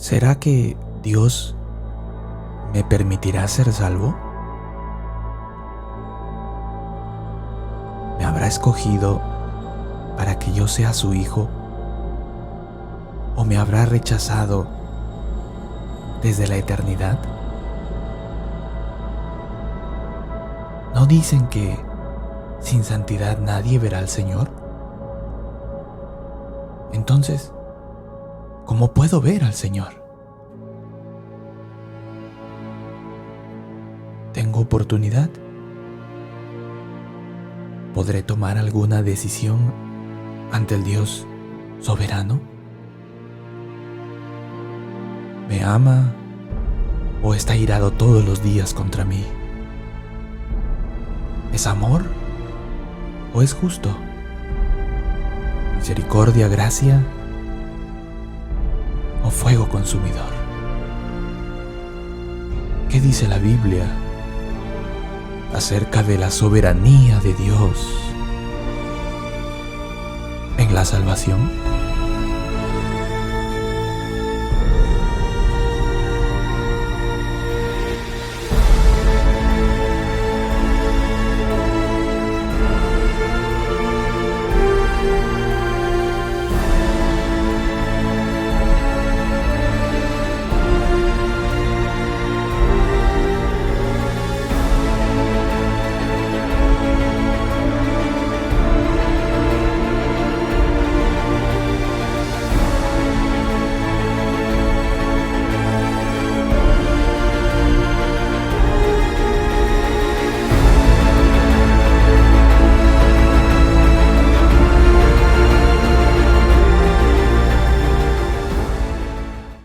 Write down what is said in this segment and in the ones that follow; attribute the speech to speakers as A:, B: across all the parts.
A: ¿Será que Dios me permitirá ser salvo? ¿Me habrá escogido para que yo sea su hijo? ¿O me habrá rechazado desde la eternidad? ¿No dicen que sin santidad nadie verá al Señor? Entonces, ¿cómo puedo ver al Señor? ¿Tengo oportunidad? ¿Podré tomar alguna decisión ante el Dios soberano? ¿Me ama o está irado todos los días contra mí? ¿Es amor o es justo? ¿Misericordia, gracia o fuego consumidor? ¿Qué dice la Biblia acerca de la soberanía de Dios en la salvación?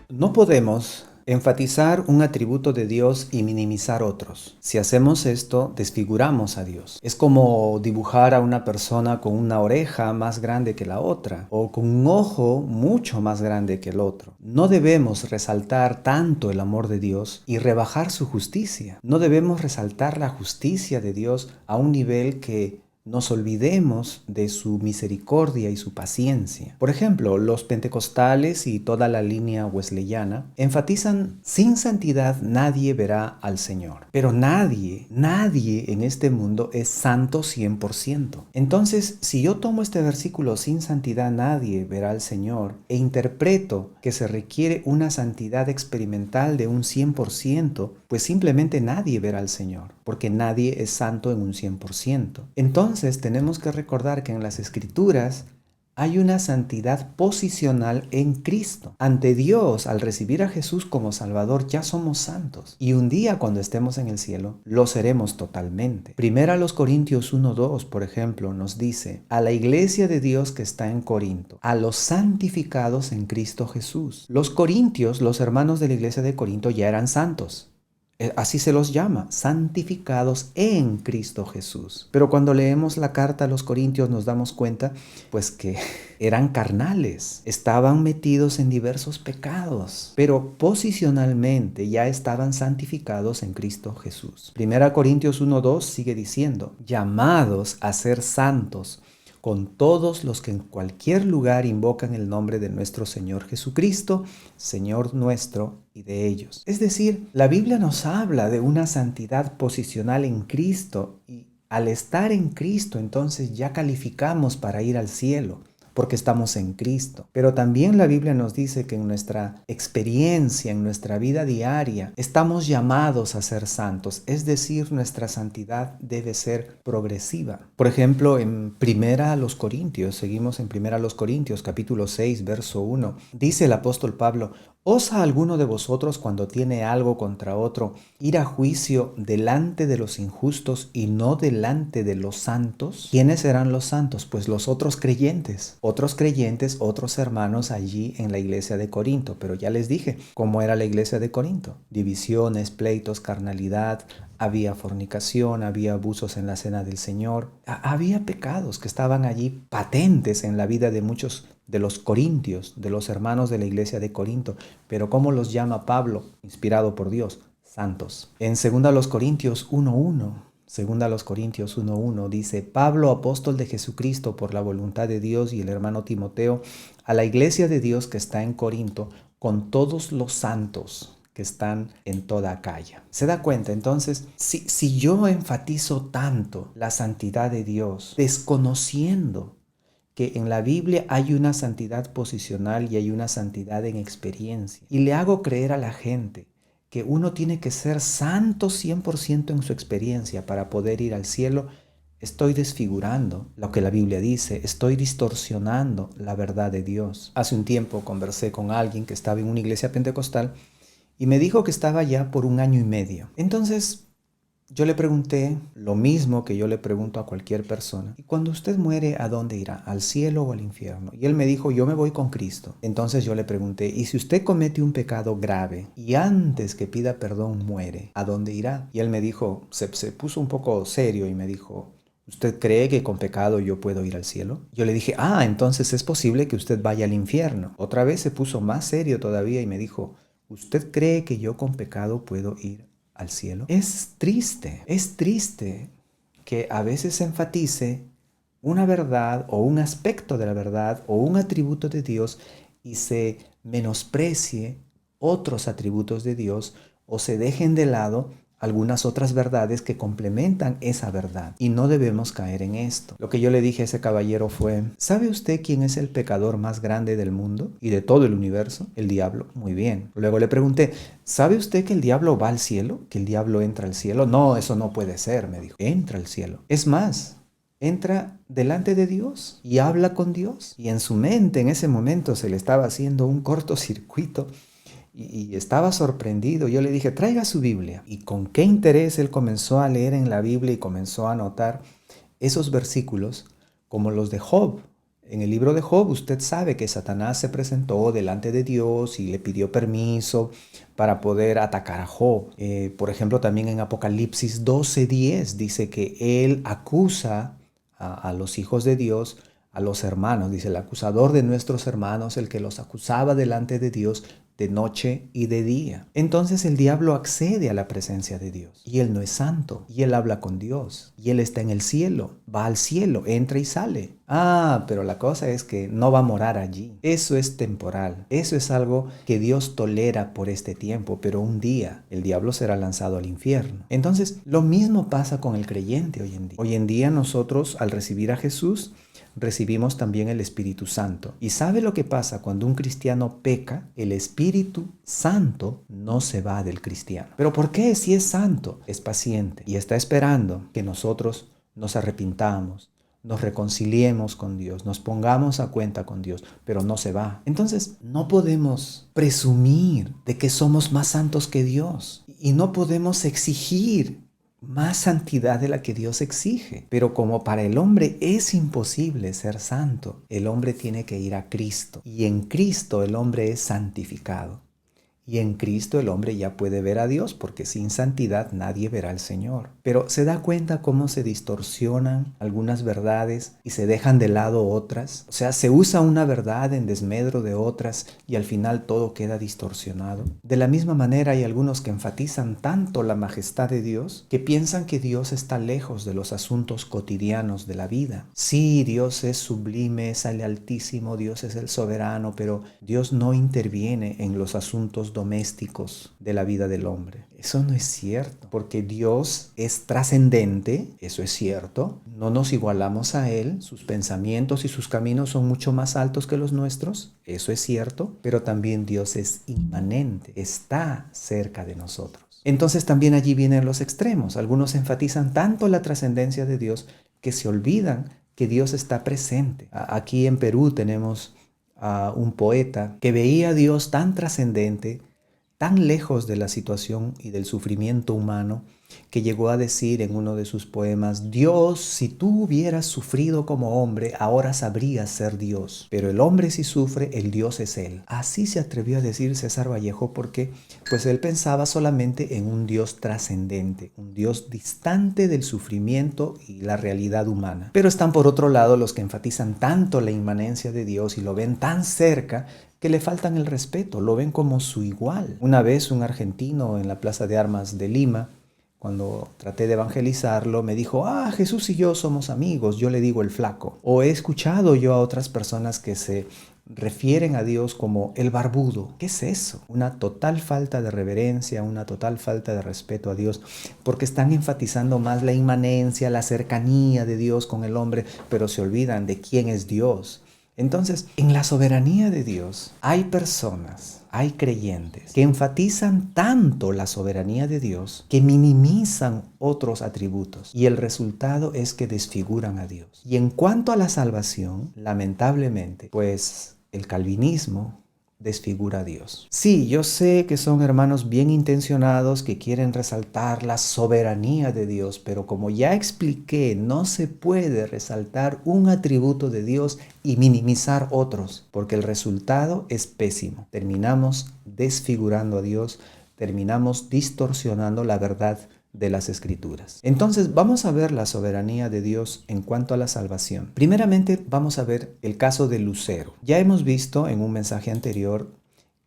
B: No podemos enfatizar un atributo de Dios y minimizar otros. Si hacemos esto, desfiguramos a Dios. Es como dibujar a una persona con una oreja más grande que la otra o con un ojo mucho más grande que el otro. No debemos resaltar tanto el amor de Dios y rebajar su justicia. No debemos resaltar la justicia de Dios a un nivel que nos olvidemos de su misericordia y su paciencia. Por ejemplo, los pentecostales y toda la línea wesleyana enfatizan: sin santidad nadie verá al Señor. Pero nadie en este mundo es santo 100%. Entonces, si yo tomo este versículo, sin santidad nadie verá al Señor, e interpreto que se requiere una santidad experimental de un 100%, pues simplemente nadie verá al Señor, porque nadie es santo en un 100%. Entonces tenemos que recordar que en las Escrituras hay una santidad posicional en Cristo. Ante Dios, al recibir a Jesús como Salvador, ya somos santos. Y un día, cuando estemos en el cielo, lo seremos totalmente. Primera los Corintios 1:2, por ejemplo, nos dice: a la iglesia de Dios que está en Corinto, a los santificados en Cristo Jesús. Los corintios, los hermanos de la iglesia de Corinto, ya eran santos. Así se los llama, santificados en Cristo Jesús. Pero cuando leemos la carta a los Corintios nos damos cuenta, pues, que eran carnales, estaban metidos en diversos pecados, pero posicionalmente ya estaban santificados en Cristo Jesús. Primera Corintios 1:2 sigue diciendo: llamados a ser santos con todos los que en cualquier lugar invocan el nombre de nuestro Señor Jesucristo, Señor nuestro, y de ellos. Es decir, la Biblia nos habla de una santidad posicional en Cristo, y al estar en Cristo, entonces ya calificamos para ir al cielo, porque estamos en Cristo. Pero también la Biblia nos dice que en nuestra experiencia, en nuestra vida diaria, estamos llamados a ser santos. Es decir, nuestra santidad debe ser progresiva. Por ejemplo, en Primera a los Corintios, seguimos en Primera a los Corintios, capítulo 6, verso 1, dice el apóstol Pablo: ¿osa alguno de vosotros, cuando tiene algo contra otro, ir a juicio delante de los injustos y no delante de los santos? ¿Quiénes serán los santos? Pues los otros creyentes, otros hermanos allí en la iglesia de Corinto. Pero ya les dije cómo era la iglesia de Corinto: divisiones, pleitos, carnalidad, había fornicación, había abusos en la cena del Señor, había pecados que estaban allí patentes en la vida de muchos de los corintios, de los hermanos de la iglesia de Corinto. Pero ¿cómo los llama Pablo, inspirado por Dios? Santos. En 2 Corintios 1:1 dice: Pablo, apóstol de Jesucristo por la voluntad de Dios, y el hermano Timoteo, a la iglesia de Dios que está en Corinto, con todos los santos que están en toda Acaya. ¿Se da cuenta? Entonces, si yo enfatizo tanto la santidad de Dios, desconociendo que en la Biblia hay una santidad posicional y hay una santidad en experiencia, y le hago creer a la gente que uno tiene que ser santo 100% en su experiencia para poder ir al cielo, estoy desfigurando lo que la Biblia dice, estoy distorsionando la verdad de Dios. Hace un tiempo conversé con alguien que estaba en una iglesia pentecostal y me dijo que estaba ya por 1 año y medio. Entonces yo le pregunté lo mismo que yo le pregunto a cualquier persona. ¿Y cuando usted muere, a dónde irá? ¿Al cielo o al infierno? Y él me dijo, yo me voy con Cristo. Entonces yo le pregunté, ¿y si usted comete un pecado grave y antes que pida perdón muere, a dónde irá? Y él me dijo, se puso un poco serio y me dijo, ¿usted cree que con pecado yo puedo ir al cielo? Yo le dije, entonces es posible que usted vaya al infierno. Otra vez se puso más serio todavía y me dijo, ¿usted cree que yo con pecado puedo ir al cielo? Es triste que a veces se enfatice una verdad o un aspecto de la verdad o un atributo de Dios y se menosprecie otros atributos de Dios o se dejen de lado algunas otras verdades que complementan esa verdad. Y no debemos caer en esto. Lo que yo le dije a ese caballero fue, ¿sabe usted quién es el pecador más grande del mundo y de todo el universo? El diablo. Muy bien. Luego le pregunté, ¿sabe usted que el diablo va al cielo? ¿Que el diablo entra al cielo? No, eso no puede ser, me dijo. Entra al cielo. Es más, entra delante de Dios y habla con Dios. Y en su mente en ese momento se le estaba haciendo un cortocircuito y estaba sorprendido. Yo le dije, traiga su Biblia. Y con qué interés él comenzó a leer en la Biblia y comenzó a anotar esos versículos como los de Job. En el libro de Job usted sabe que Satanás se presentó delante de Dios y le pidió permiso para poder atacar a Job. Por ejemplo, también en Apocalipsis 12:10 dice que él acusa a los hijos de Dios, a los hermanos. Dice, el acusador de nuestros hermanos, el que los acusaba delante de Dios de noche y de día. Entonces el diablo accede a la presencia de Dios y él no es santo y él habla con Dios y él está en el cielo, va al cielo, entra y sale. Pero la cosa es que no va a morar allí. Eso es temporal. Eso es algo que Dios tolera por este tiempo, pero un día el diablo será lanzado al infierno. Entonces lo mismo pasa con el creyente hoy en día. Hoy en día nosotros, al recibir a Jesús, recibimos también el Espíritu Santo. ¿Y sabe lo que pasa cuando un cristiano peca? El Espíritu Santo no se va del cristiano. ¿Pero por qué? Si es santo, es paciente y está esperando que nosotros nos arrepintamos, nos reconciliemos con Dios, nos pongamos a cuenta con Dios, pero no se va. Entonces, no podemos presumir de que somos más santos que Dios y no podemos exigir más santidad de la que Dios exige. Pero como para el hombre es imposible ser santo, el hombre tiene que ir a Cristo. Y en Cristo el hombre es santificado. Y en Cristo el hombre ya puede ver a Dios, porque sin santidad nadie verá al Señor. Pero se da cuenta cómo se distorsionan algunas verdades y se dejan de lado otras. O sea, se usa una verdad en desmedro de otras y al final todo queda distorsionado. De la misma manera hay algunos que enfatizan tanto la majestad de Dios que piensan que Dios está lejos de los asuntos cotidianos de la vida. Sí, Dios es sublime, es el Altísimo, Dios es el soberano, pero Dios no interviene en los asuntos domésticos de la vida del hombre. Eso no es cierto, porque Dios es trascendente, eso es cierto. No nos igualamos a Él, sus pensamientos y sus caminos son mucho más altos que los nuestros, eso es cierto, pero también Dios es inmanente, está cerca de nosotros. Entonces también allí vienen los extremos. Algunos enfatizan tanto la trascendencia de Dios que se olvidan que Dios está presente. Aquí en Perú tenemos a un poeta que veía a Dios tan trascendente, tan lejos de la situación y del sufrimiento humano, que llegó a decir en uno de sus poemas: Dios, si tú hubieras sufrido como hombre, ahora sabrías ser Dios. Pero el hombre si sufre, el Dios es él. Así se atrevió a decir César Vallejo porque pues él pensaba solamente en un Dios trascendente, un Dios distante del sufrimiento y la realidad humana. Pero están por otro lado los que enfatizan tanto la inmanencia de Dios y lo ven tan cerca que le faltan el respeto, lo ven como su igual. Una vez un argentino en la Plaza de Armas de Lima, cuando traté de evangelizarlo, me dijo: Jesús y yo somos amigos, yo le digo el flaco. O he escuchado yo a otras personas que se refieren a Dios como el barbudo. ¿Qué es eso? Una total falta de reverencia, una total falta de respeto a Dios, porque están enfatizando más la inmanencia, la cercanía de Dios con el hombre, pero se olvidan de quién es Dios. Entonces, en la soberanía de Dios hay personas, hay creyentes que enfatizan tanto la soberanía de Dios que minimizan otros atributos y el resultado es que desfiguran a Dios. Y en cuanto a la salvación, lamentablemente, pues el calvinismo desfigura a Dios. Sí, yo sé que son hermanos bien intencionados que quieren resaltar la soberanía de Dios, pero como ya expliqué, no se puede resaltar un atributo de Dios y minimizar otros, porque el resultado es pésimo. Terminamos desfigurando a Dios, terminamos distorsionando la verdad de las Escrituras. Entonces vamos a ver la soberanía de Dios en cuanto a la salvación. Primeramente vamos a ver el caso de Lucero. Ya hemos visto en un mensaje anterior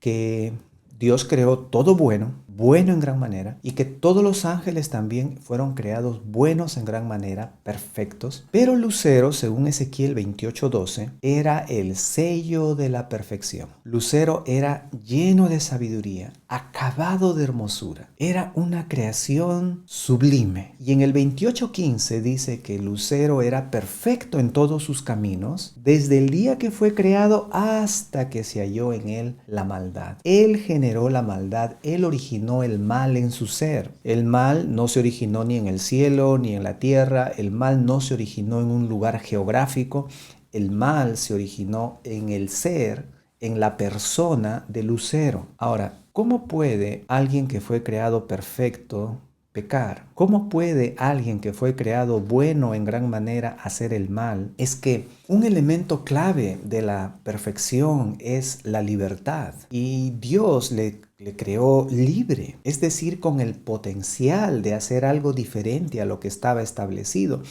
B: que Dios creó todo bueno, bueno en gran manera, y que todos los ángeles también fueron creados buenos en gran manera, perfectos. Pero Lucero, según Ezequiel 28:12, era el sello de la perfección. Lucero era lleno de sabiduría, acabado de hermosura. Era una creación sublime. Y en el 28:15 dice que Lucero era perfecto en todos sus caminos, desde el día que fue creado hasta que se halló en él la maldad. Él generó la maldad, él originó el mal en su ser. El mal no se originó ni en el cielo ni en la tierra, el mal no se originó en un lugar geográfico, el mal se originó en el ser, en la persona de Lucero. Ahora, ¿cómo puede alguien que fue creado perfecto pecar? ¿Cómo puede alguien que fue creado bueno en gran manera hacer el mal? Es que un elemento clave de la perfección es la libertad y Dios le creó libre, es decir, con el potencial de hacer algo diferente a lo que estaba establecido.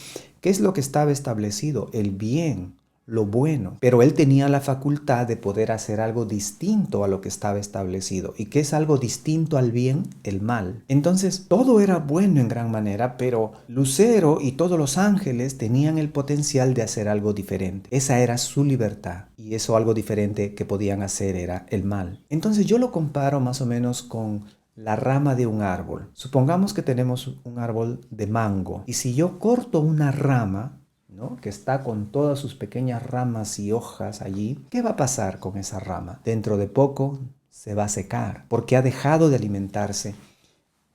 B: ¿Qué es lo que estaba establecido? El bien, lo bueno, pero él tenía la facultad de poder hacer algo distinto a lo que estaba establecido. ¿Y qué es algo distinto al bien? El mal. Entonces todo era bueno en gran manera, pero Lucero y todos los ángeles tenían el potencial de hacer algo diferente. Esa era su libertad y eso algo diferente que podían hacer era el mal. Entonces yo lo comparo más o menos con la rama de un árbol. Supongamos que tenemos un árbol de mango y si yo corto una rama, ¿no?, que está con todas sus pequeñas ramas y hojas allí, ¿qué va a pasar con esa rama? Dentro de poco se va a secar porque ha dejado de alimentarse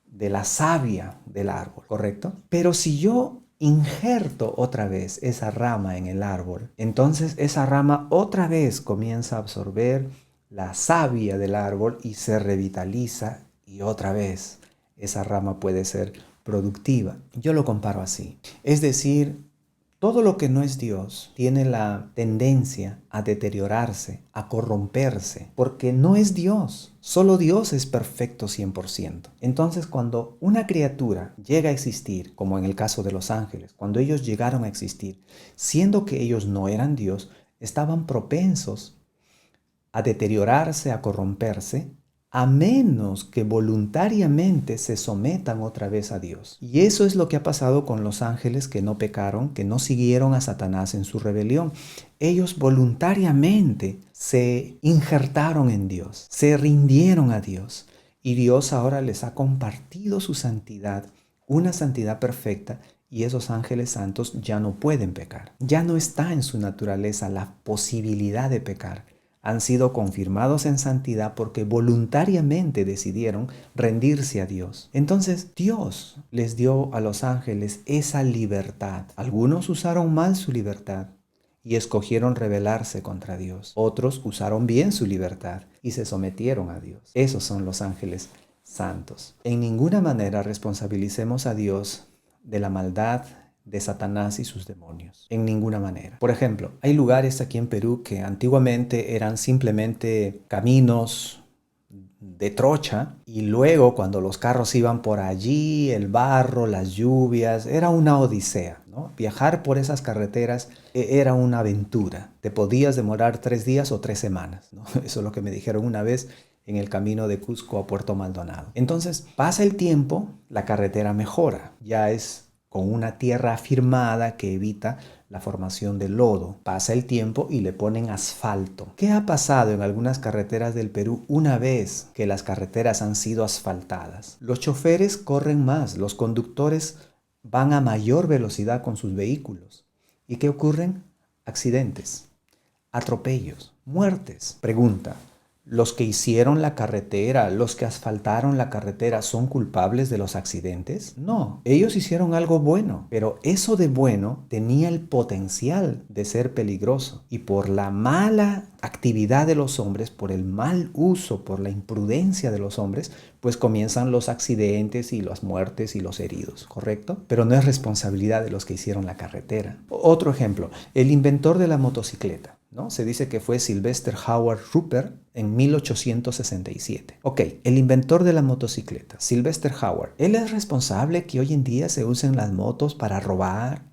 B: de la savia del árbol, ¿correcto? Pero si yo injerto otra vez esa rama en el árbol, entonces esa rama otra vez comienza a absorber la savia del árbol y se revitaliza y otra vez esa rama puede ser productiva. Yo lo comparo así. Es decir, todo lo que no es Dios tiene la tendencia a deteriorarse, a corromperse, porque no es Dios. Solo Dios es perfecto 100%. Entonces, cuando una criatura llega a existir, como en el caso de los ángeles, cuando ellos llegaron a existir, siendo que ellos no eran Dios, estaban propensos a deteriorarse, a corromperse, a menos que voluntariamente se sometan otra vez a Dios. Y eso es lo que ha pasado con los ángeles que no pecaron, que no siguieron a Satanás en su rebelión. Ellos voluntariamente se injertaron en Dios, se rindieron a Dios. Y Dios ahora les ha compartido su santidad, una santidad perfecta, y esos ángeles santos ya no pueden pecar. Ya no está en su naturaleza la posibilidad de pecar. Han sido confirmados en santidad porque voluntariamente decidieron rendirse a Dios. Entonces Dios les dio a los ángeles esa libertad. Algunos usaron mal su libertad y escogieron rebelarse contra Dios. Otros usaron bien su libertad y se sometieron a Dios. Esos son los ángeles santos. En ninguna manera responsabilicemos a Dios de la maldad de Satanás y sus demonios. En ninguna manera. Por ejemplo, hay lugares aquí en Perú que antiguamente eran simplemente caminos de trocha y luego cuando los carros iban por allí, el barro, las lluvias, era una odisea, ¿no? Viajar por esas carreteras era una aventura. Te podías demorar 3 días o 3 semanas, ¿no? Eso es lo que me dijeron una vez en el camino de Cusco a Puerto Maldonado. Entonces, pasa el tiempo, la carretera mejora, ya es con una tierra afirmada que evita la formación de lodo. Pasa el tiempo y le ponen asfalto. ¿Qué ha pasado en algunas carreteras del Perú una vez que las carreteras han sido asfaltadas? Los choferes corren más, los conductores van a mayor velocidad con sus vehículos. ¿Y qué ocurren? Accidentes, atropellos, muertes. Pregunta: ¿los que hicieron la carretera, los que asfaltaron la carretera, son culpables de los accidentes? No, ellos hicieron algo bueno, pero eso de bueno tenía el potencial de ser peligroso. Y por la mala actividad de los hombres, por el mal uso, por la imprudencia de los hombres, pues comienzan los accidentes y las muertes y los heridos, ¿correcto? Pero no es responsabilidad de los que hicieron la carretera. Otro ejemplo, el inventor de la motocicleta, ¿no? Se dice que fue Sylvester Howard Rupert en 1867. Ok, el inventor de la motocicleta, Sylvester Howard, ¿él es responsable que hoy en día se usen las motos para robar,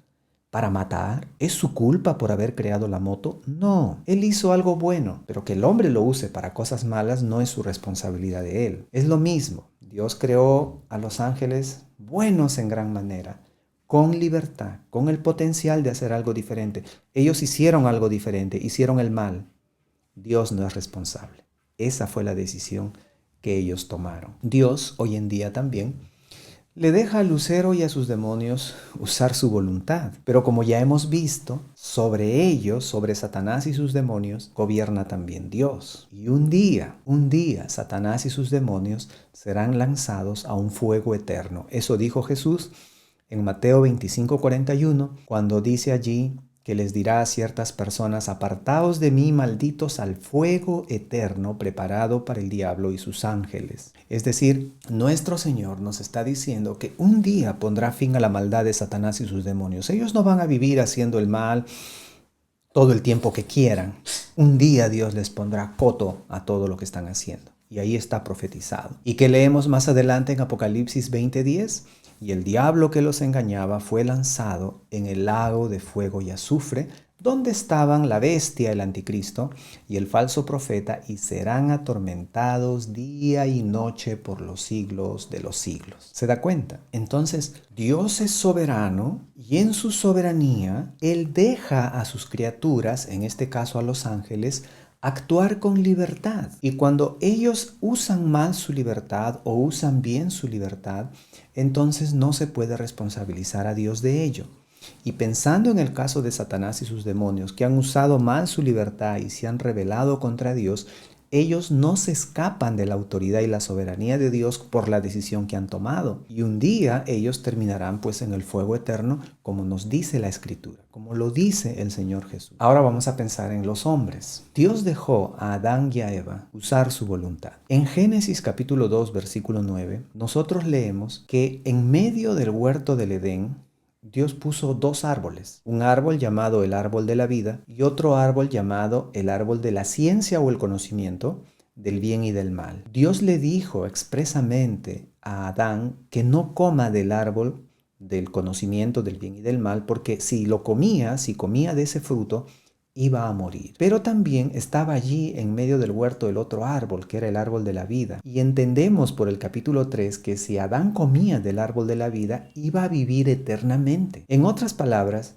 B: para matar? ¿Es su culpa por haber creado la moto? No, él hizo algo bueno, pero que el hombre lo use para cosas malas no es su responsabilidad de él. Es lo mismo, Dios creó a los ángeles buenos en gran manera, con libertad, con el potencial de hacer algo diferente. Ellos hicieron algo diferente, hicieron el mal. Dios no es responsable. Esa fue la decisión que ellos tomaron. Dios hoy en día también le deja al lucero y a sus demonios usar su voluntad. Pero como ya hemos visto, sobre ellos, sobre Satanás y sus demonios, gobierna también Dios. Y un día, Satanás y sus demonios serán lanzados a un fuego eterno. Eso dijo Jesús en Mateo 25:41, cuando dice allí que les dirá a ciertas personas: apartaos de mí, malditos, al fuego eterno preparado para el diablo y sus ángeles. Es decir, nuestro Señor nos está diciendo que un día pondrá fin a la maldad de Satanás y sus demonios. Ellos no van a vivir haciendo el mal todo el tiempo que quieran. Un día Dios les pondrá coto a todo lo que están haciendo. Y ahí está profetizado. ¿Y qué leemos más adelante en Apocalipsis 20:10? Y el diablo que los engañaba fue lanzado en el lago de fuego y azufre, donde estaban la bestia, el anticristo, y el falso profeta, y serán atormentados día y noche por los siglos de los siglos. ¿Se da cuenta? Entonces, Dios es soberano y en su soberanía, Él deja a sus criaturas, en este caso a los ángeles, actuar con libertad. Y cuando ellos usan mal su libertad o usan bien su libertad, entonces no se puede responsabilizar a Dios de ello. Y pensando en el caso de Satanás y sus demonios, que han usado mal su libertad y se han rebelado contra Dios, ellos no se escapan de la autoridad y la soberanía de Dios por la decisión que han tomado. Y un día ellos terminarán pues en el fuego eterno, como nos dice la Escritura, como lo dice el Señor Jesús. Ahora vamos a pensar en los hombres. Dios dejó a Adán y a Eva usar su voluntad. En Génesis capítulo 2, versículo 9, nosotros leemos que en medio del huerto del Edén, Dios puso dos árboles, un árbol llamado el árbol de la vida y otro árbol llamado el árbol de la ciencia o el conocimiento del bien y del mal. Dios le dijo expresamente a Adán que no coma del árbol del conocimiento del bien y del mal, porque si comía de ese fruto, iba a morir. Pero también estaba allí en medio del huerto el otro árbol, que era el árbol de la vida. Y entendemos por el capítulo 3 que si Adán comía del árbol de la vida, iba a vivir eternamente. En otras palabras,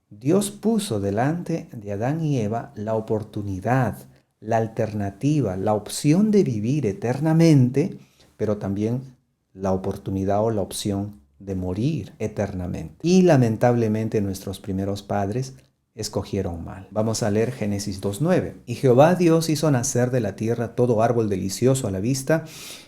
B: Dios puso delante de Adán y Eva la oportunidad, la alternativa, la opción de vivir eternamente, pero también la oportunidad o la opción de morir eternamente. Y lamentablemente nuestros primeros padres escogieron mal. Vamos a leer Génesis 2:9. Y Jehová Dios hizo nacer de la tierra todo árbol delicioso a la vista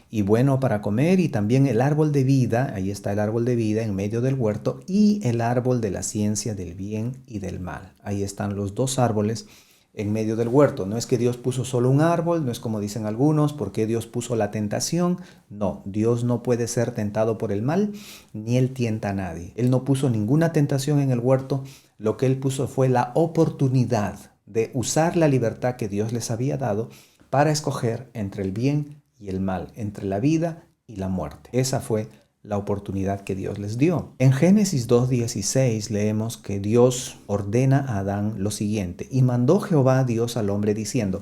B: y bueno para comer, y también el árbol de vida, ahí está el árbol de vida en medio del huerto, y el árbol de la ciencia del bien y del mal. Ahí están los dos árboles en medio del huerto. No es que Dios puso solo un árbol, no es como dicen algunos, porque Dios puso la tentación. No, Dios no puede ser tentado por el mal, ni Él tienta a nadie. Él no puso ninguna tentación en el huerto. Lo que Él puso fue la oportunidad de usar la libertad que Dios les había dado para escoger entre el bien y el mal, entre la vida y la muerte. Esa fue la oportunidad que Dios les dio. En Génesis 2:16 leemos que Dios ordena a Adán lo siguiente: y mandó Jehová Dios al hombre diciendo: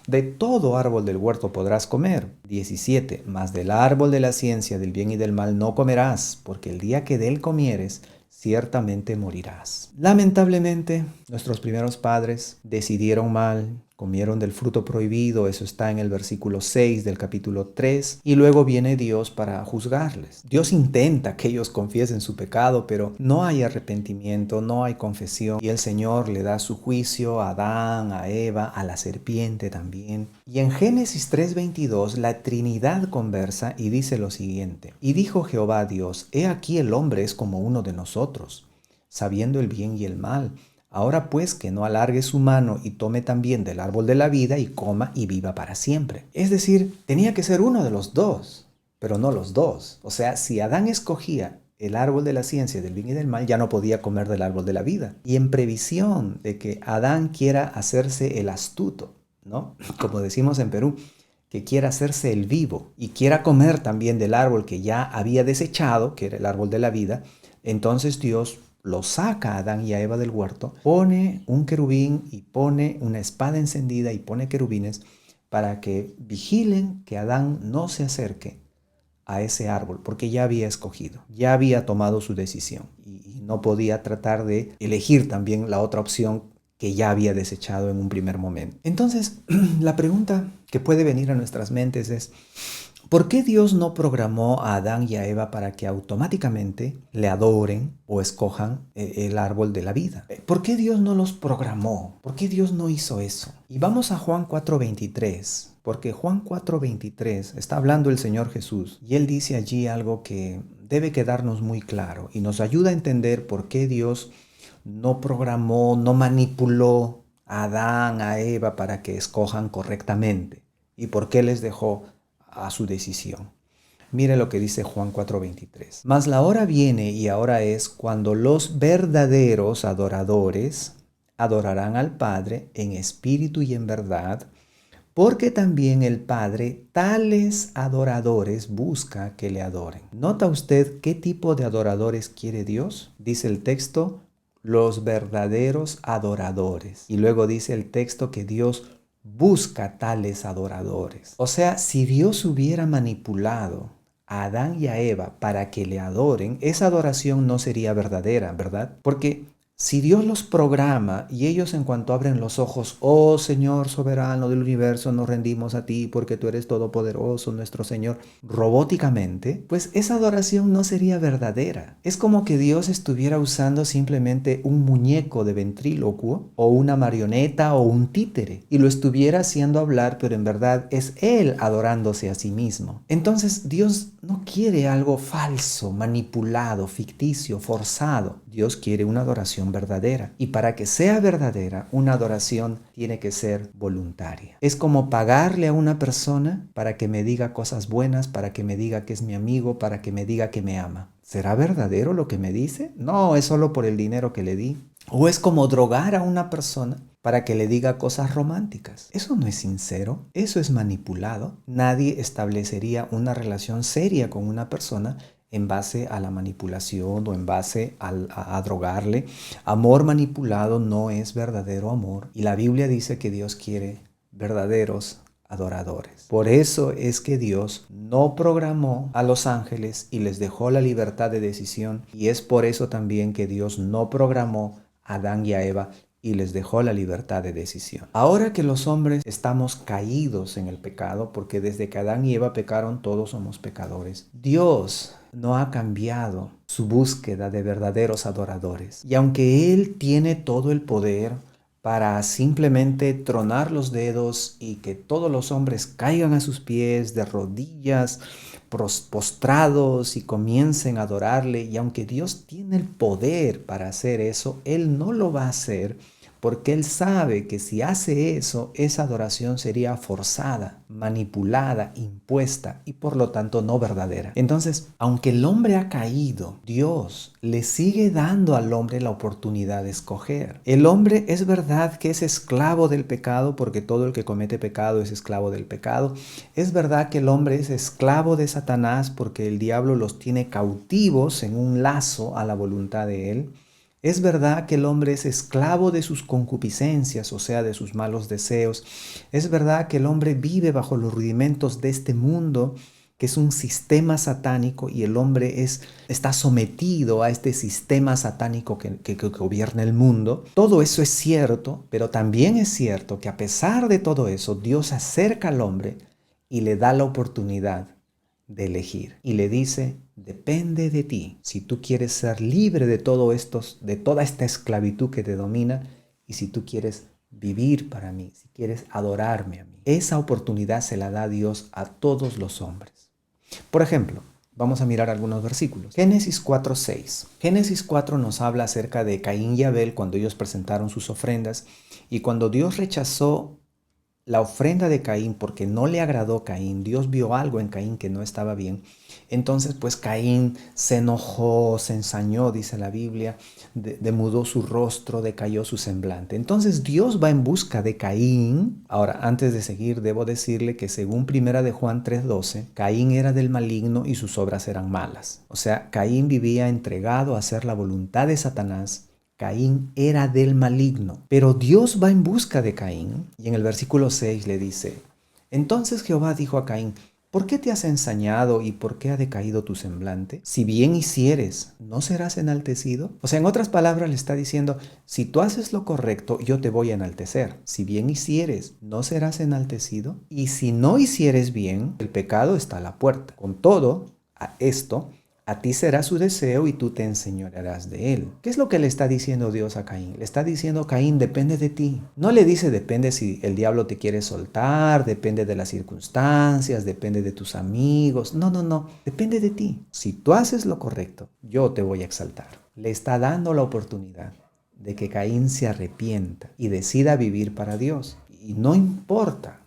B: de todo árbol del huerto podrás comer. 17. Mas del árbol de la ciencia del bien y del mal no comerás, porque el día que de él comieres, ciertamente morirás. Lamentablemente, nuestros primeros padres decidieron mal, comieron del fruto prohibido, eso está en el versículo 6 del capítulo 3, y luego viene Dios para juzgarles. Dios intenta que ellos confiesen su pecado, pero no hay arrepentimiento, no hay confesión, y el Señor le da su juicio a Adán, a Eva, a la serpiente también. Y en Génesis 3:22 la Trinidad conversa y dice lo siguiente: y dijo Jehová a Dios, he aquí el hombre es como uno de nosotros, sabiendo el bien y el mal. Ahora pues que no alargue su mano y tome también del árbol de la vida y coma y viva para siempre. Es decir, tenía que ser uno de los dos, pero no los dos. O sea, si Adán escogía el árbol de la ciencia del bien y del mal, ya no podía comer del árbol de la vida. Y en previsión de que Adán quiera hacerse el astuto, ¿no? Como decimos en Perú, que quiera hacerse el vivo y quiera comer también del árbol que ya había desechado, que era el árbol de la vida, entonces Dios lo saca a Adán y a Eva del huerto, pone un querubín y pone una espada encendida y pone querubines para que vigilen que Adán no se acerque a ese árbol, porque ya había escogido, ya había tomado su decisión y no podía tratar de elegir también la otra opción que ya había desechado en un primer momento. Entonces, la pregunta que puede venir a nuestras mentes es: ¿por qué Dios no programó a Adán y a Eva para que automáticamente le adoren o escojan el árbol de la vida? ¿Por qué Dios no los programó? ¿Por qué Dios no hizo eso? Y vamos a Juan 4:23, porque Juan 4:23 está hablando el Señor Jesús y Él dice allí algo que debe quedarnos muy claro y nos ayuda a entender por qué Dios no programó, no manipuló a Adán, a Eva para que escojan correctamente y por qué les dejó a su decisión. Mire lo que dice Juan 4:23. Mas la hora viene y ahora es cuando los verdaderos adoradores adorarán al Padre en espíritu y en verdad, porque también el Padre tales adoradores busca que le adoren. ¿Nota usted qué tipo de adoradores quiere Dios? Dice el texto, los verdaderos adoradores. Y luego dice el texto que Dios busca tales adoradores. O sea, si Dios hubiera manipulado a Adán y a Eva para que le adoren, esa adoración no sería verdadera, ¿verdad? Porque si Dios los programa y ellos en cuanto abren los ojos, oh Señor soberano del universo, nos rendimos a ti porque tú eres todopoderoso, nuestro Señor, robóticamente, pues esa adoración no sería verdadera. Es como que Dios estuviera usando simplemente un muñeco de ventrílocuo o una marioneta o un títere y lo estuviera haciendo hablar, pero en verdad es Él adorándose a sí mismo. Entonces Dios no quiere algo falso, manipulado, ficticio, forzado. Dios quiere una adoración verdadera. Y para que sea verdadera, una adoración tiene que ser voluntaria. Es como pagarle a una persona para que me diga cosas buenas, para que me diga que es mi amigo, para que me diga que me ama. ¿Será verdadero lo que me dice? No, es solo por el dinero que le di. O es como drogar a una persona para que le diga cosas románticas. Eso no es sincero, eso es manipulado. Nadie establecería una relación seria con una persona en base a la manipulación o en base a drogarle. Amor manipulado no es verdadero amor. Y la Biblia dice que Dios quiere verdaderos adoradores. Por eso es que Dios no programó a los ángeles y les dejó la libertad de decisión. Y es por eso también que Dios no programó a Adán y a Eva y les dejó la libertad de decisión. Ahora que los hombres estamos caídos en el pecado, porque desde que Adán y Eva pecaron todos somos pecadores, Dios no ha cambiado su búsqueda de verdaderos adoradores. Y aunque Él tiene todo el poder para simplemente tronar los dedos y que todos los hombres caigan a sus pies de rodillas, postrados y comiencen a adorarle, y aunque Dios tiene el poder para hacer eso, Él no lo va a hacer porque Él sabe que si hace eso, esa adoración sería forzada, manipulada, impuesta y por lo tanto no verdadera. Entonces, aunque el hombre ha caído, Dios le sigue dando al hombre la oportunidad de escoger. El hombre es verdad que es esclavo del pecado porque todo el que comete pecado es esclavo del pecado. Es verdad que el hombre es esclavo de Satanás porque el diablo los tiene cautivos en un lazo a la voluntad de él. Es verdad que el hombre es esclavo de sus concupiscencias, o sea, de sus malos deseos. Es verdad que el hombre vive bajo los rudimentos de este mundo que es un sistema satánico y el hombre está sometido a este sistema satánico que gobierna el mundo. Todo eso es cierto, pero también es cierto que a pesar de todo eso, Dios acerca al hombre y le da la oportunidad de elegir. Y le dice, depende de ti. Si tú quieres ser libre de de toda esta esclavitud que te domina, y si tú quieres vivir para mí, si quieres adorarme a mí. Esa oportunidad se la da Dios a todos los hombres. Por ejemplo, vamos a mirar algunos versículos. Génesis 4:6. Génesis 4 nos habla acerca de Caín y Abel cuando ellos presentaron sus ofrendas, y cuando Dios rechazó la ofrenda de Caín porque no le agradó Caín, Dios vio algo en Caín que no estaba bien. Entonces pues Caín se enojó, se ensañó, dice la Biblia, demudó su rostro, decayó su semblante. Entonces Dios va en busca de Caín. Ahora, antes de seguir, debo decirle que según 1 de Juan 3:12, Caín era del maligno y sus obras eran malas. O sea, Caín vivía entregado a hacer la voluntad de Satanás. Caín era del maligno, pero Dios va en busca de Caín y en el versículo 6 le dice, entonces Jehová dijo a Caín, ¿por qué te has ensañado y por qué ha decaído tu semblante? Si bien hicieres, ¿no serás enaltecido? O sea, en otras palabras le está diciendo, si tú haces lo correcto, yo te voy a enaltecer. Si bien hicieres, ¿no serás enaltecido? Y si no hicieres bien, el pecado está a la puerta. Con todo, a esto, a ti será su deseo y tú te enseñorearás de él. ¿Qué es lo que le está diciendo Dios a Caín? Le está diciendo, Caín, depende de ti. No le dice, depende si el diablo te quiere soltar, depende de las circunstancias, depende de tus amigos. No. Depende de ti. Si tú haces lo correcto, yo te voy a exaltar. Le está dando la oportunidad de que Caín se arrepienta y decida vivir para Dios. Y no importaba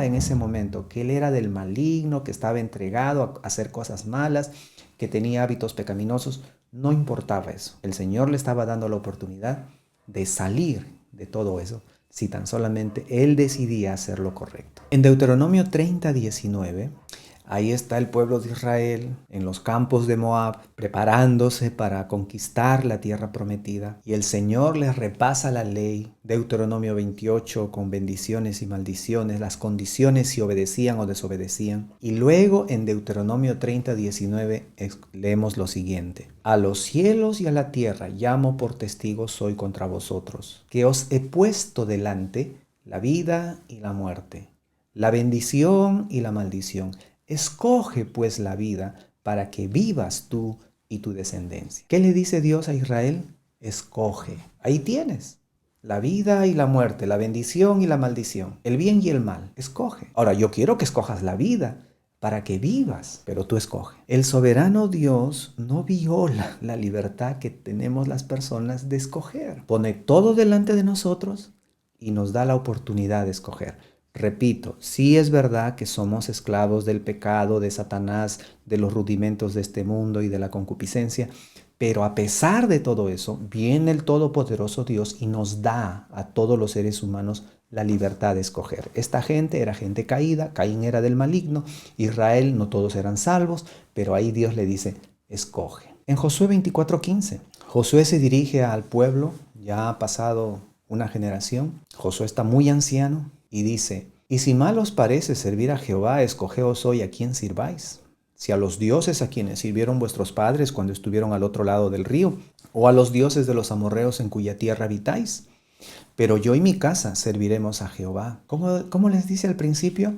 B: en ese momento que él era del maligno, que estaba entregado a hacer cosas malas, que tenía hábitos pecaminosos. No importaba eso. El Señor le estaba dando la oportunidad de salir de todo eso, si tan solamente él decidía hacer lo correcto. En Deuteronomio 30:19, ahí está el pueblo de Israel en los campos de Moab, preparándose para conquistar la tierra prometida. Y el Señor les repasa la ley, Deuteronomio 28, con bendiciones y maldiciones, las condiciones si obedecían o desobedecían. Y luego en Deuteronomio 30:19 leemos lo siguiente. A los cielos y a la tierra llamo por testigos hoy contra vosotros, que os he puesto delante la vida y la muerte, la bendición y la maldición. Escoge pues la vida para que vivas tú y tu descendencia. ¿Qué le dice Dios a Israel? Escoge. Ahí tienes la vida y la muerte, la bendición y la maldición, el bien y el mal. Escoge. Ahora, yo quiero que escojas la vida para que vivas, pero tú escoge. El soberano Dios no viola la libertad que tenemos las personas de escoger. Pone todo delante de nosotros y nos da la oportunidad de escoger. Repito, sí es verdad que somos esclavos del pecado, de Satanás, de los rudimentos de este mundo y de la concupiscencia, pero a pesar de todo eso, viene el Todopoderoso Dios y nos da a todos los seres humanos la libertad de escoger. Esta gente era gente caída, Caín era del maligno, Israel no todos eran salvos, pero ahí Dios le dice, escoge. En Josué 24:15, Josué se dirige al pueblo, ya ha pasado una generación, Josué está muy anciano, y dice, y si mal os parece servir a Jehová, escogeos hoy a quién sirváis. Si a los dioses a quienes sirvieron vuestros padres cuando estuvieron al otro lado del río, o a los dioses de los amorreos en cuya tierra habitáis. Pero yo y mi casa serviremos a Jehová. ¿Cómo les dice al principio?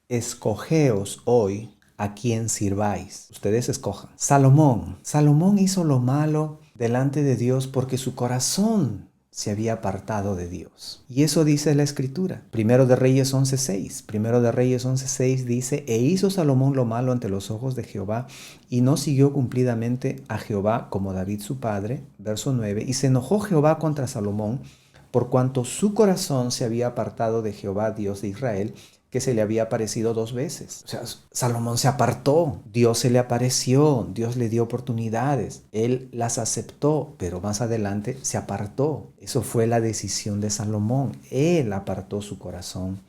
B: Escogeos hoy a quién sirváis. Ustedes escojan. Salomón hizo lo malo delante de Dios porque su corazón se había apartado de Dios. Y eso dice la Escritura. Primero de Reyes 11:6 dice, e hizo Salomón lo malo ante los ojos de Jehová, y no siguió cumplidamente a Jehová como David su padre. Verso 9, y se enojó Jehová contra Salomón, por cuanto su corazón se había apartado de Jehová, Dios de Israel, que se le había aparecido 2 veces. O sea, Salomón se apartó, Dios se le apareció, Dios le dio oportunidades, él las aceptó, pero más adelante se apartó. Eso fue la decisión de Salomón, él apartó su corazón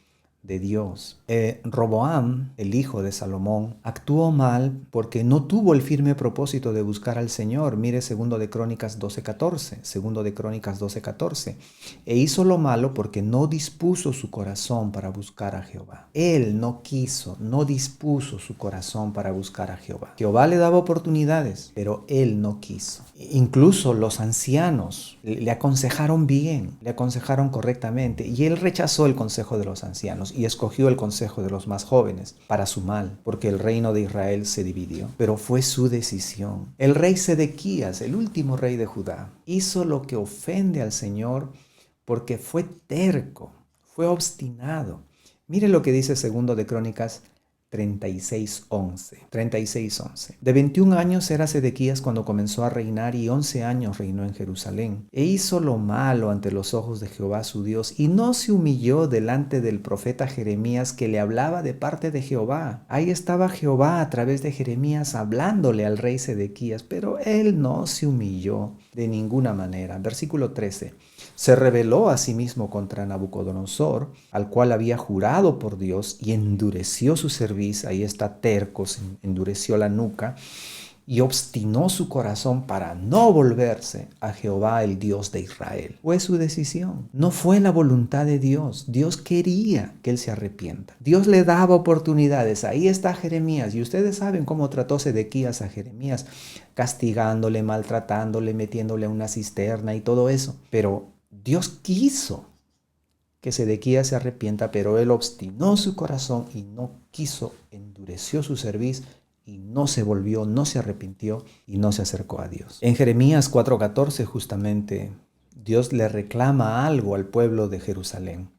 B: de Dios. Roboam, el hijo de Salomón, actuó mal porque no tuvo el firme propósito de buscar al Señor. Mire 2 de Crónicas 12:14, 2 de Crónicas 12:14. E hizo lo malo porque no dispuso su corazón para buscar a Jehová. Él no quiso, no dispuso su corazón para buscar a Jehová. Jehová le daba oportunidades, pero él no quiso. Incluso los ancianos le aconsejaron bien, le aconsejaron correctamente, y él rechazó el consejo de los ancianos y escogió el consejo de los más jóvenes para su mal, porque el reino de Israel se dividió. Pero fue su decisión. El rey Sedequías, el último rey de Judá, hizo lo que ofende al Señor porque fue terco, fue obstinado. Mire lo que dice 2 de Crónicas 36:11. De 21 años era Sedequías cuando comenzó a reinar, y 11 años reinó en Jerusalén. E hizo lo malo ante los ojos de Jehová su Dios, y no se humilló delante del profeta Jeremías, que le hablaba de parte de Jehová. Ahí estaba Jehová a través de Jeremías hablándole al rey Sedequías, pero él no se humilló de ninguna manera. Versículo 13. Se rebeló a sí mismo contra Nabucodonosor, al cual había jurado por Dios, y endureció su cerviz. Ahí está terco, se endureció la nuca, y obstinó su corazón para no volverse a Jehová, el Dios de Israel. Fue su decisión, no fue la voluntad de Dios. Dios quería que él se arrepienta. Dios le daba oportunidades. Ahí está Jeremías, y ustedes saben cómo trató Sedequías a Jeremías, castigándole, maltratándole, metiéndole a una cisterna y todo eso. Pero Dios quiso que Sedequías se arrepienta, pero él obstinó su corazón y no quiso, endureció su cerviz y no se volvió, no se arrepintió y no se acercó a Dios. En Jeremías 4:14 justamente Dios le reclama algo al pueblo de Jerusalén.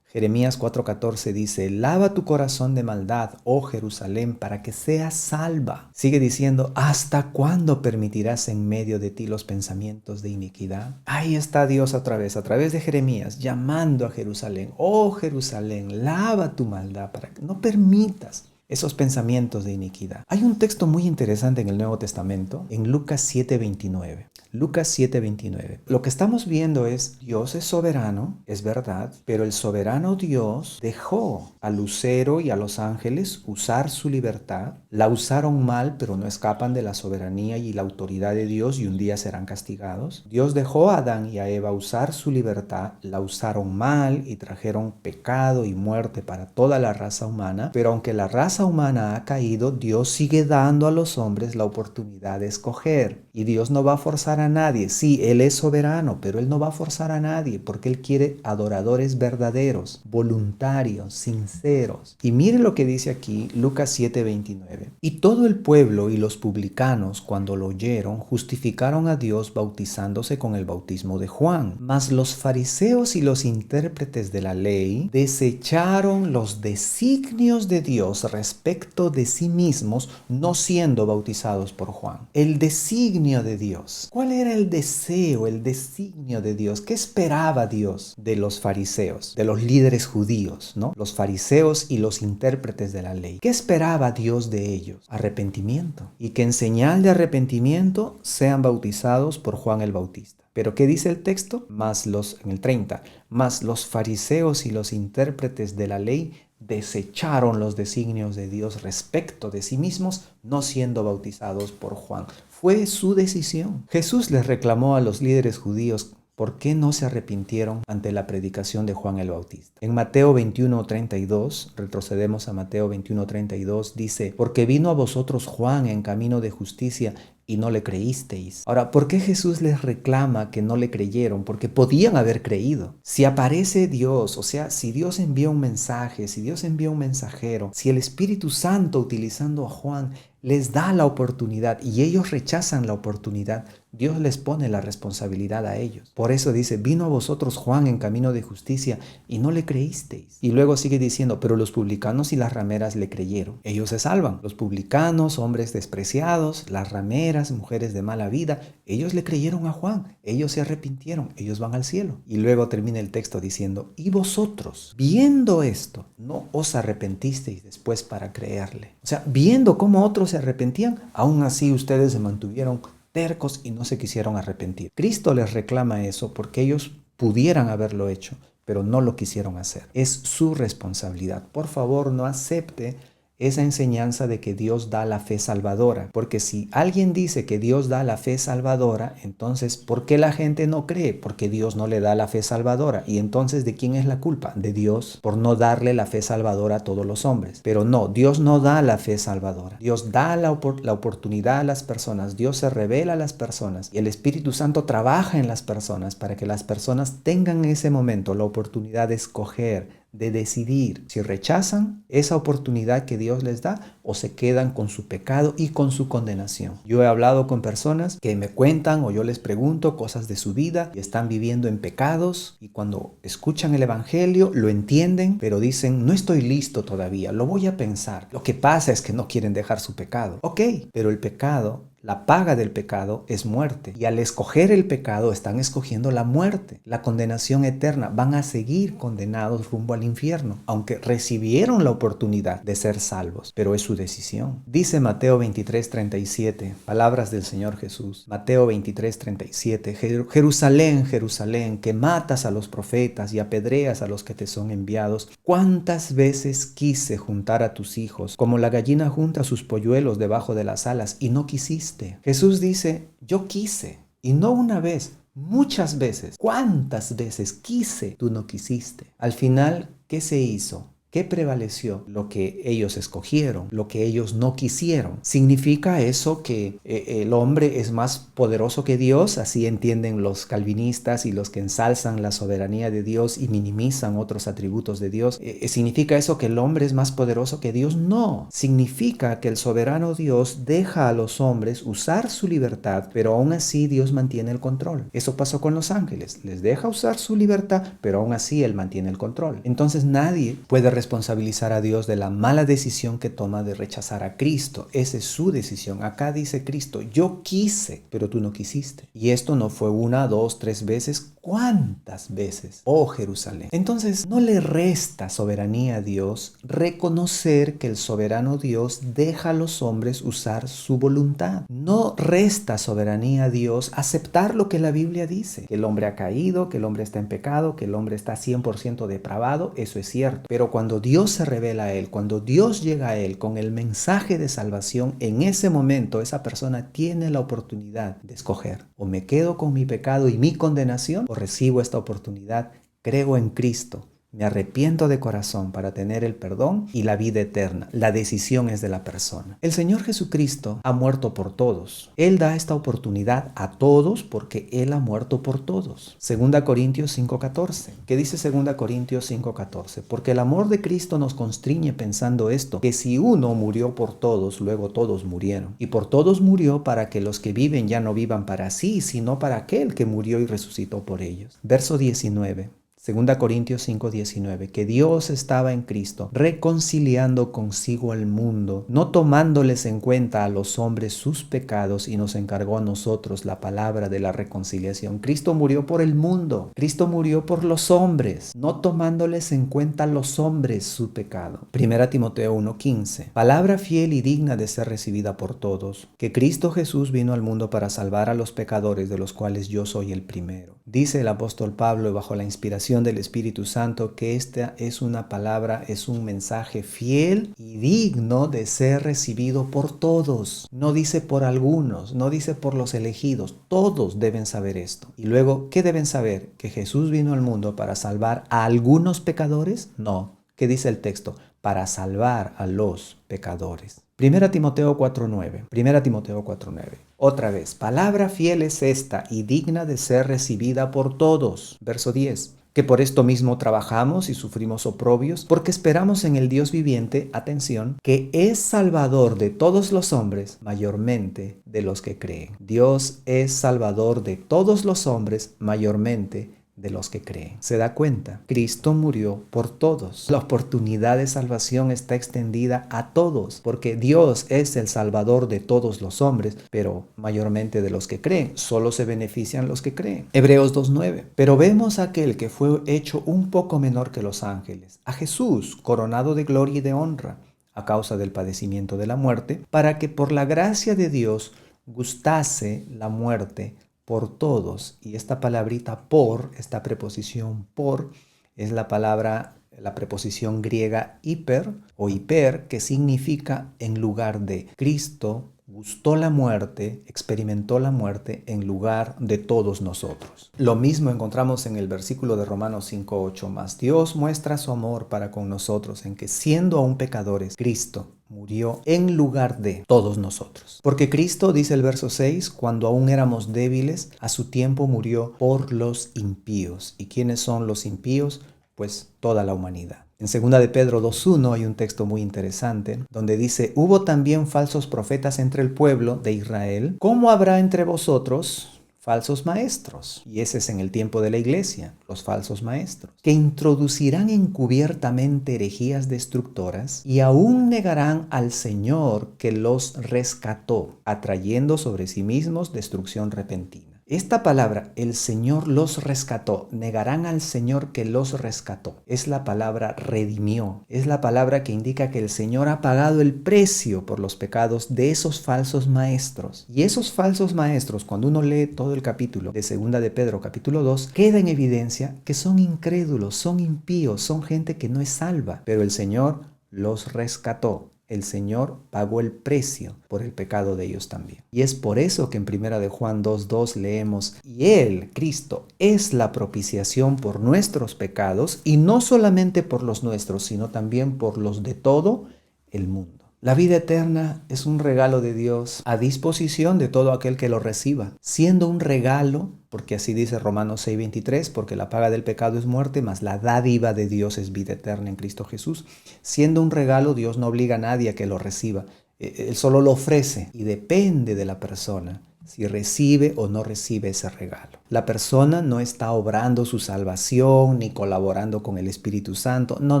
B: Jeremías 4:14 dice: lava tu corazón de maldad, oh Jerusalén, para que seas salva. Sigue diciendo: ¿hasta cuándo permitirás en medio de ti los pensamientos de iniquidad? Ahí está Dios a través de Jeremías, llamando a Jerusalén: oh Jerusalén, lava tu maldad para que no permitas esos pensamientos de iniquidad. Hay un texto muy interesante en el Nuevo Testamento, en Lucas 7:29. Lucas 7:29. Lo que estamos viendo es, Dios es soberano, es verdad, pero el soberano Dios dejó al lucero y a los ángeles usar su libertad. La usaron mal, pero no escapan de la soberanía y la autoridad de Dios, y un día serán castigados. Dios dejó a Adán y a Eva usar su libertad, la usaron mal y trajeron pecado y muerte para toda la raza humana, pero aunque la raza humana ha caído, Dios sigue dando a los hombres la oportunidad de escoger, y Dios no va a forzar a nadie. Sí, Él es soberano, pero Él no va a forzar a nadie, porque Él quiere adoradores verdaderos, voluntarios, sinceros. Y mire lo que dice aquí Lucas 7:29. Y todo el pueblo y los publicanos, cuando lo oyeron, justificaron a Dios bautizándose con el bautismo de Juan. Mas los fariseos y los intérpretes de la ley desecharon los designios de Dios respecto de sí mismos, no siendo bautizados por Juan. El designio de Dios. ¿Cuál era el deseo, el designio de Dios? ¿Qué esperaba Dios de los fariseos, de los líderes judíos, ¿no? Los fariseos y los intérpretes de la ley. ¿Qué esperaba Dios de ellos? Arrepentimiento. Y que en señal de arrepentimiento sean bautizados por Juan el Bautista. ¿Pero qué dice el texto? En el 30, mas los fariseos y los intérpretes de la ley desecharon los designios de Dios respecto de sí mismos, no siendo bautizados por Juan. Fue su decisión. Jesús les reclamó a los líderes judíos: ¿por qué no se arrepintieron ante la predicación de Juan el Bautista? En Mateo 21:32, retrocedemos a Mateo 21:32, dice: porque vino a vosotros Juan en camino de justicia y no le creísteis. Ahora, ¿por qué Jesús les reclama que no le creyeron? Porque podían haber creído. Si aparece Dios, o sea, si Dios envía un mensaje, si Dios envía un mensajero, si el Espíritu Santo, utilizando a Juan, les da la oportunidad y ellos rechazan la oportunidad, Dios les pone la responsabilidad a ellos. Por eso dice: vino a vosotros Juan en camino de justicia y no le creísteis. Y luego sigue diciendo: pero los publicanos y las rameras le creyeron. Ellos se salvan. Los publicanos, hombres despreciados, las rameras, mujeres de mala vida, ellos le creyeron a Juan. Ellos se arrepintieron. Ellos van al cielo. Y luego termina el texto diciendo: y vosotros, viendo esto, no os arrepentisteis después para creerle. O sea, viendo cómo otros se arrepentían, aún así ustedes se mantuvieron tercos y no se quisieron arrepentir. Cristo les reclama eso porque ellos pudieran haberlo hecho, pero no lo quisieron hacer. Es su responsabilidad. Por favor, no acepte esa enseñanza de que Dios da la fe salvadora, porque si alguien dice que Dios da la fe salvadora, entonces ¿por qué la gente no cree? Porque Dios no le da la fe salvadora. Y entonces ¿de quién es la culpa? De Dios por no darle la fe salvadora a todos los hombres. Pero no, Dios no da la fe salvadora. Dios da la oportunidad a las personas, Dios se revela a las personas y el Espíritu Santo trabaja en las personas para que las personas tengan en ese momento la oportunidad de escoger, de decidir si rechazan esa oportunidad que Dios les da o se quedan con su pecado y con su condenación. Yo he hablado con personas que me cuentan o yo les pregunto cosas de su vida y están viviendo en pecados y cuando escuchan el Evangelio lo entienden, pero dicen no estoy listo todavía, lo voy a pensar. Lo que pasa es que no quieren dejar su pecado. Ok, pero el pecado, la paga del pecado es muerte. Y al escoger el pecado están escogiendo la muerte, la condenación eterna. Van a seguir condenados rumbo al infierno, aunque recibieron la oportunidad de ser salvos. Pero es su decisión. Dice Mateo 23:37, palabras del Señor Jesús. Mateo 23:37, Jerusalén, Jerusalén, que matas a los profetas y apedreas a los que te son enviados. ¿Cuántas veces quise juntar a tus hijos, como la gallina junta sus polluelos debajo de las alas, y no quisiste? Jesús dice, yo quise, y no una vez, muchas veces. ¿Cuántas veces quise? Tú no quisiste. Al final, ¿qué se hizo? ¿Qué prevaleció? Lo que ellos escogieron, lo que ellos no quisieron. ¿Significa eso que el hombre es más poderoso que Dios? Así entienden los calvinistas y los que ensalzan la soberanía de Dios y minimizan otros atributos de Dios. ¿Significa eso que el hombre es más poderoso que Dios? No. Significa que el soberano Dios deja a los hombres usar su libertad, pero aún así Dios mantiene el control. Eso pasó con los ángeles. Les deja usar su libertad, pero aún así Él mantiene el control. Entonces nadie puede responsabilizar a Dios de la mala decisión que toma de rechazar a Cristo. Esa es su decisión. Acá dice Cristo, yo quise, pero tú no quisiste. Y esto no fue una, dos, tres veces. ¿Cuántas veces? Oh Jerusalén. Entonces no le resta soberanía a Dios reconocer que el soberano Dios deja a los hombres usar su voluntad. No resta soberanía a Dios aceptar lo que la Biblia dice. Que el hombre ha caído, que el hombre está en pecado, que el hombre está 100% depravado. Eso es cierto. Pero cuando Dios se revela a él, cuando Dios llega a él con el mensaje de salvación, en ese momento esa persona tiene la oportunidad de escoger. O me quedo con mi pecado y mi condenación, o recibo esta oportunidad, creo en Cristo, me arrepiento de corazón para tener el perdón y la vida eterna. La decisión es de la persona. El Señor Jesucristo ha muerto por todos. Él da esta oportunidad a todos porque Él ha muerto por todos. 2 Corintios 5:14. ¿Qué dice 2 Corintios 5:14? Porque el amor de Cristo nos constriñe pensando esto, que si uno murió por todos, luego todos murieron. Y por todos murió para que los que viven ya no vivan para sí, sino para aquel que murió y resucitó por ellos. Verso 19. 2 Corintios 5:19, que Dios estaba en Cristo, reconciliando consigo al mundo, no tomándoles en cuenta a los hombres sus pecados, y nos encargó a nosotros la palabra de la reconciliación. Cristo murió por el mundo, Cristo murió por los hombres, no tomándoles en cuenta a los hombres su pecado. 1 Timoteo 1:15, palabra fiel y digna de ser recibida por todos, que Cristo Jesús vino al mundo para salvar a los pecadores, de los cuales yo soy el primero. Dice el apóstol Pablo bajo la inspiración del Espíritu Santo que esta es una palabra, es un mensaje fiel y digno de ser recibido por todos. No dice por algunos, no dice por los elegidos, todos deben saber esto. Y luego, ¿qué deben saber? ¿Que Jesús vino al mundo para salvar a algunos pecadores? No. ¿Qué dice el texto? Para salvar a los pecadores. 1 Timoteo 4:9. 1 Timoteo 4:9. Otra vez, palabra fiel es esta y digna de ser recibida por todos. Verso 10. Que por esto mismo trabajamos y sufrimos oprobios, porque esperamos en el Dios viviente, atención, que es salvador de todos los hombres, mayormente de los que creen. Dios es salvador de todos los hombres, mayormente de los que creen. ¿Se da cuenta? Cristo murió por todos. La oportunidad de salvación está extendida a todos, porque Dios es el salvador de todos los hombres, pero mayormente de los que creen. Solo se benefician los que creen. Hebreos 2:9. Pero vemos a aquel que fue hecho un poco menor que los ángeles, a Jesús, coronado de gloria y de honra, a causa del padecimiento de la muerte, para que por la gracia de Dios gustase la muerte por todos. Y esta palabrita por, esta preposición por, es la preposición griega hiper o hiper, que significa en lugar de. Cristo gustó la muerte, experimentó la muerte en lugar de todos nosotros. Lo mismo encontramos en el versículo de Romanos 5:8, más Dios muestra su amor para con nosotros en que siendo aún pecadores, Cristo murió en lugar de todos nosotros. Porque Cristo, dice el verso 6, cuando aún éramos débiles, a su tiempo murió por los impíos. ¿Y quiénes son los impíos? Pues toda la humanidad. En 2 de Pedro 2:1 hay un texto muy interesante donde dice: hubo también falsos profetas entre el pueblo de Israel, ¿cómo habrá entre vosotros falsos maestros? Y ese es en el tiempo de la iglesia, los falsos maestros, que introducirán encubiertamente herejías destructoras y aún negarán al Señor que los rescató, atrayendo sobre sí mismos destrucción repentina. Esta palabra, el Señor los rescató, negarán al Señor que los rescató. Es la palabra redimió. Es la palabra que indica que el Señor ha pagado el precio por los pecados de esos falsos maestros. Y esos falsos maestros, cuando uno lee todo el capítulo de 2 de Pedro, capítulo 2, queda en evidencia que son incrédulos, son impíos, son gente que no es salva. Pero el Señor los rescató. El Señor pagó el precio por el pecado de ellos también. Y es por eso que en 1 de Juan 2:2 leemos: y Él, Cristo, es la propiciación por nuestros pecados, y no solamente por los nuestros, sino también por los de todo el mundo. La vida eterna es un regalo de Dios a disposición de todo aquel que lo reciba, siendo un regalo, porque así dice Romanos 6:23, porque la paga del pecado es muerte, mas la dádiva de Dios es vida eterna en Cristo Jesús. Siendo un regalo, Dios no obliga a nadie a que lo reciba. Él solo lo ofrece y depende de la persona si recibe o no recibe ese regalo. La persona no está obrando su salvación ni colaborando con el Espíritu Santo. No.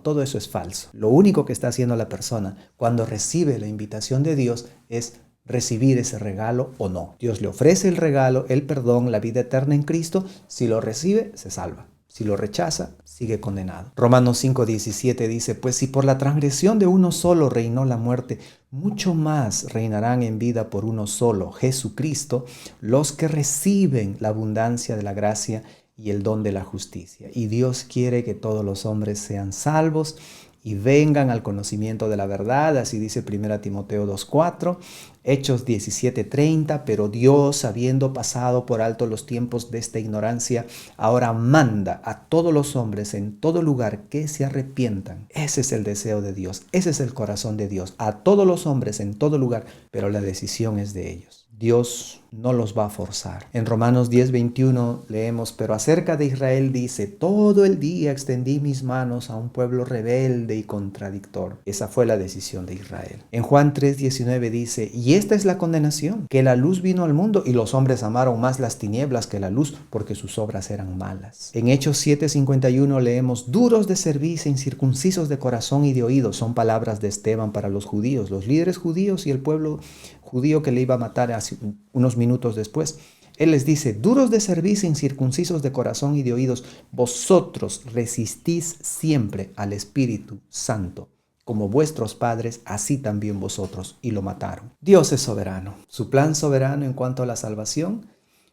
B: Todo eso es falso. Lo único que está haciendo la persona cuando recibe la invitación de Dios es recibir ese regalo o no. Dios le ofrece el regalo, el perdón, la vida eterna en Cristo. Si lo recibe, se salva. Si lo rechaza, sigue condenado. Romanos 5:17 dice: pues si por la transgresión de uno solo reinó la muerte, mucho más reinarán en vida por uno solo, Jesucristo, los que reciben la abundancia de la gracia y el don de la justicia. Y Dios quiere que todos los hombres sean salvos y vengan al conocimiento de la verdad, así dice 1 Timoteo 2:4, Hechos 17:30, pero Dios, habiendo pasado por alto los tiempos de esta ignorancia, ahora manda a todos los hombres en todo lugar que se arrepientan. Ese es el deseo de Dios, ese es el corazón de Dios, a todos los hombres en todo lugar, pero la decisión es de ellos. Dios no los va a forzar. En Romanos 10:21 leemos: pero acerca de Israel dice: todo el día extendí mis manos a un pueblo rebelde y contradictor. Esa fue la decisión de Israel. En Juan 3:19 dice: y esta es la condenación, que la luz vino al mundo y los hombres amaron más las tinieblas que la luz, porque sus obras eran malas. En Hechos 7:51 leemos: duros de cerviz e incircuncisos de corazón y de oídos. Son palabras de Esteban para los judíos, los líderes judíos y el pueblo judío que le iba a matar hace unos minutos después. Él les dice: duros de cerviz e incircuncisos de corazón y de oídos, vosotros resistís siempre al Espíritu Santo, como vuestros padres, así también vosotros, y lo mataron. Dios es soberano. Su plan soberano en cuanto a la salvación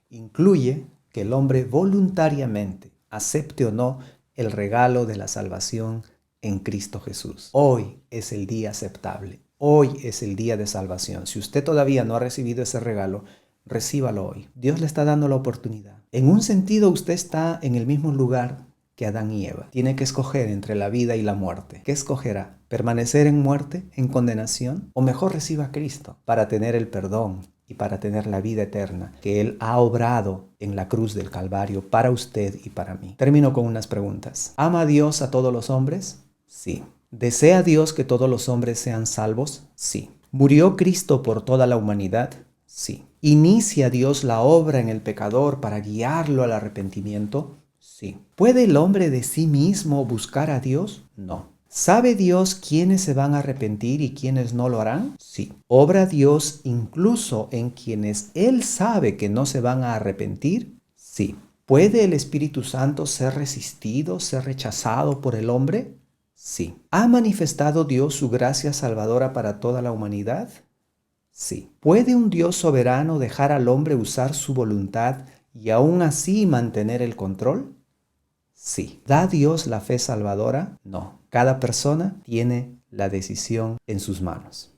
B: incluye que el hombre voluntariamente acepte o no el regalo de la salvación en Cristo Jesús. Hoy es el día aceptable. Hoy es el día de salvación. Si usted todavía no ha recibido ese regalo, recíbalo hoy. Dios le está dando la oportunidad. En un sentido, usted está en el mismo lugar que Adán y Eva. Tiene que escoger entre la vida y la muerte. ¿Qué escogerá? ¿Permanecer en muerte, en condenación? ¿O mejor reciba a Cristo para tener el perdón y para tener la vida eterna que Él ha obrado en la cruz del Calvario para usted y para mí? Termino con unas preguntas. ¿Ama Dios a todos los hombres? Sí. ¿Desea Dios que todos los hombres sean salvos? Sí. ¿Murió Cristo por toda la humanidad? Sí. ¿Inicia Dios la obra en el pecador para guiarlo al arrepentimiento? Sí. ¿Puede el hombre de sí mismo buscar a Dios? No. ¿Sabe Dios quiénes se van a arrepentir y quiénes no lo harán? Sí. ¿Obra Dios incluso en quienes Él sabe que no se van a arrepentir? Sí. ¿Puede el Espíritu Santo ser resistido, ser rechazado por el hombre? Sí. ¿Ha manifestado Dios su gracia salvadora para toda la humanidad? Sí. ¿Puede un Dios soberano dejar al hombre usar su voluntad y aún así mantener el control? Sí. ¿Da Dios la fe salvadora? No. Cada persona tiene la decisión en sus manos.